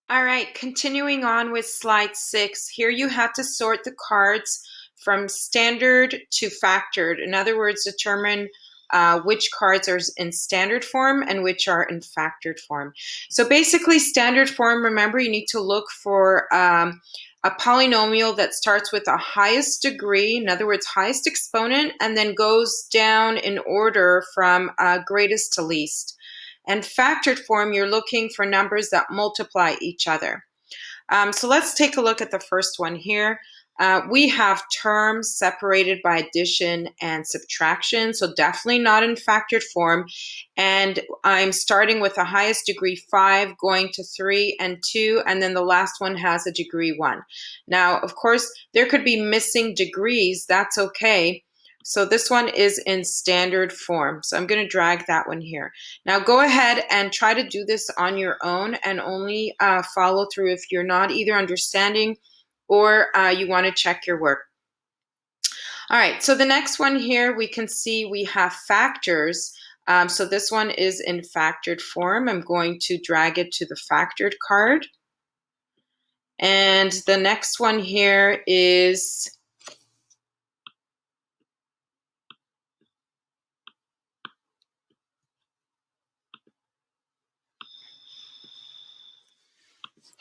All right, continuing on with slide 6. Here you have to sort the cards from standard to factored. In other words, determine which cards are in standard form and which are in factored form. So basically, standard form, remember, you need to look for a polynomial that starts with the highest degree, in other words, highest exponent, and then goes down in order from greatest to least. And factored form, you're looking for numbers that multiply each other. So let's take a look at the first one here. We have terms separated by addition and subtraction, so definitely not in factored form. And I'm starting with the highest degree 5, going to 3 and 2, and then the last one has a degree 1. Now, of course, there could be missing degrees. That's okay. So this one is in standard form. So I'm going to drag that one here. Now go ahead and try to do this on your own and only follow through if you're not either understanding or you want to check your work. All right, so the next one here, we can see we have factors. So this one is in factored form. I'm going to drag it to the factored card. And the next one here is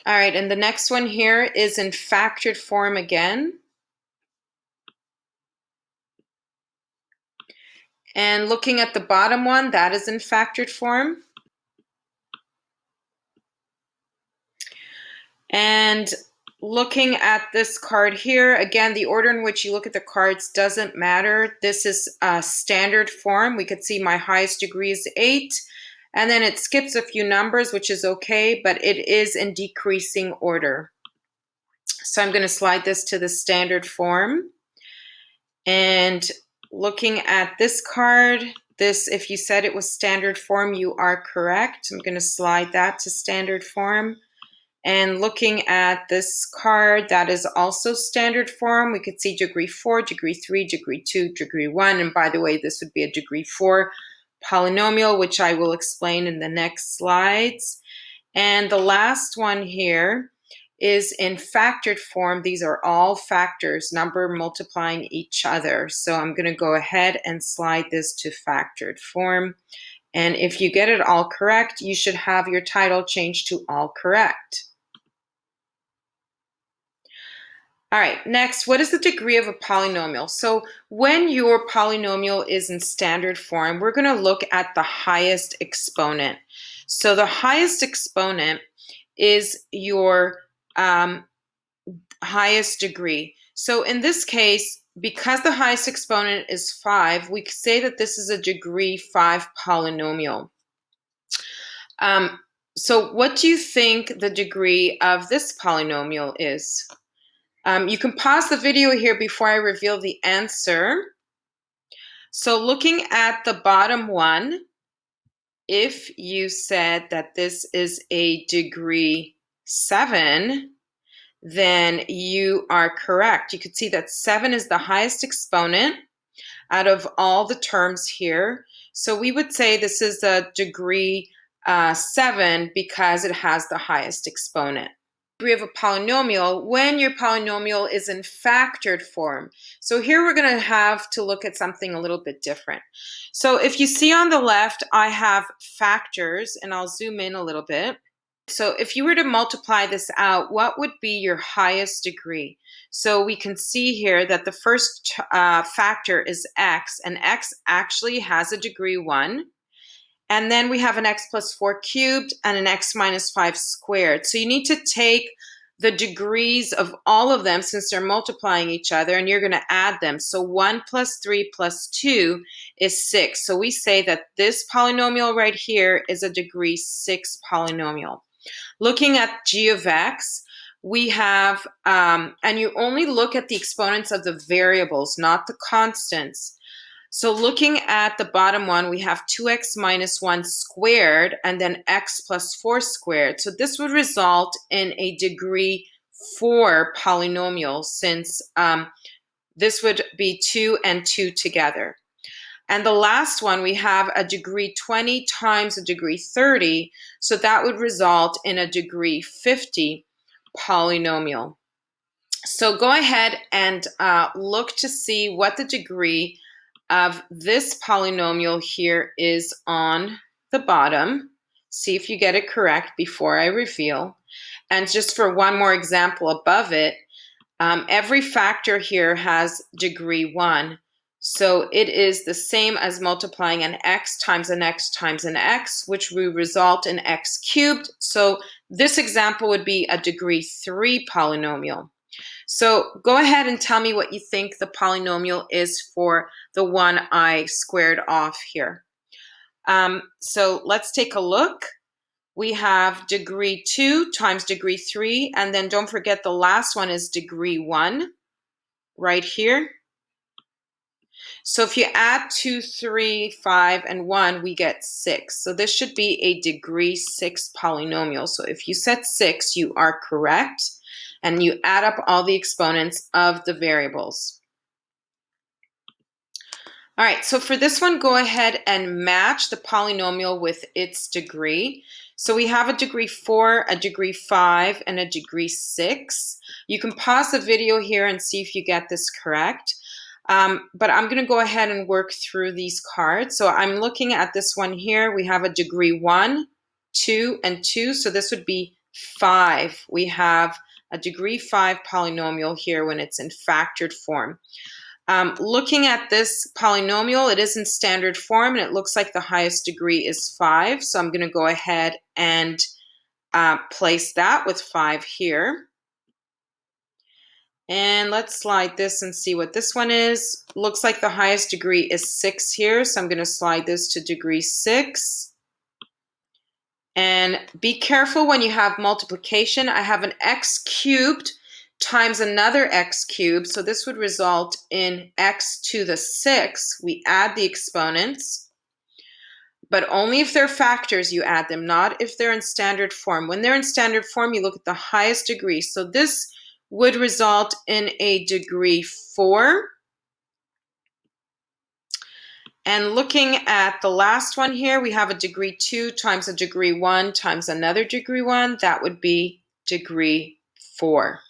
all right, and the next one here is in factored form again. And looking at the bottom one, that is in factored form. And looking at this card here, again, the order in which you look at the cards doesn't matter. This is standard form. We could see my highest degree is 8. And then it skips a few numbers, which is okay, but it is in decreasing order. So I'm going to slide this to the standard form. And looking at this card, this, if you said it was standard form, you are correct. I'm going to slide that to standard form. And looking at this card, that is also standard form. We could see degree 4, degree 3, degree 2, degree 1. And by the way, this would be a degree 4 polynomial, which I will explain in the next slides. And the last one here is in factored form. These are all factors, number multiplying each other. So I'm going to go ahead and slide this to factored form. And if you get it all correct, you should have your title changed to all correct. All right, next, what is the degree of a polynomial? So when your polynomial is in standard form, we're going to look at the highest exponent. So the highest exponent is your highest degree. So in this case, because the highest exponent is 5, we say that this is a degree 5 polynomial. So what do you think the degree of this polynomial is? You can pause the video here before I reveal the answer. So looking at the bottom one, if you said that this is a degree 7, then you are correct. You could see that 7 is the highest exponent out of all the terms here. So we would say this is a degree 7 because it has the highest exponent. Degree of a polynomial when your polynomial is in factored form. So here we're going to have to look at something a little bit different. So if you see on the left, I have factors, and I'll zoom in a little bit. So if you were to multiply this out, what would be your highest degree? So we can see here that the first factor is x, and x actually has a degree 1. And then we have an x plus 4 cubed and an x minus 5 squared. So you need to take the degrees of all of them since they're multiplying each other, and you're going to add them. So 1 plus 3 plus 2 is 6. So we say that this polynomial right here is a degree 6 polynomial. Looking at g of x, we have, and you only look at the exponents of the variables, not the constants. So looking at the bottom one, we have 2x minus 1 squared and then x plus 4 squared. So this would result in a degree 4 polynomial since this would be 2 and 2 together. And the last one, we have a degree 20 times a degree 30. So that would result in a degree 50 polynomial. So go ahead and look to see what the degree of this polynomial here is on the bottom. See if you get it correct before I reveal. And just for one more example above it, every factor here has degree 1. So it is the same as multiplying an x times an x times an x, which will result in x cubed. So this example would be a degree 3 polynomial. So go ahead and tell me what you think the polynomial is for the one I squared off here. So let's take a look. We have degree 2 times degree 3, and then don't forget the last one is degree 1 right here. So if you add 2, 3, 5, and 1, we get 6. So this should be a degree 6 polynomial. So if you said 6, you are correct, and you add up all the exponents of the variables. All right, so for this one, go ahead and match the polynomial with its degree. So we have a degree 4, a degree 5, and a degree 6. You can pause the video here and see if you get this correct. But I'm going to go ahead and work through these cards. So I'm looking at this one here. We have a degree 1, 2, and 2. So this would be 5. We have a degree 5 polynomial here when it's in factored form. Looking at this polynomial, it is in standard form, and it looks like the highest degree is 5. So I'm going to go ahead and place that with 5 here. And let's slide this and see what this one is. Looks like the highest degree is 6 here, so I'm going to slide this to degree 6. And be careful when you have multiplication. I have an x cubed times another x cubed, so this would result in x to the 6. We add the exponents, but only if they're factors you add them, not if they're in standard form. When they're in standard form, you look at the highest degree. So this would result in a degree 4. And looking at the last one here, we have a degree 2 times a degree 1 times another degree 1. That would be degree 4.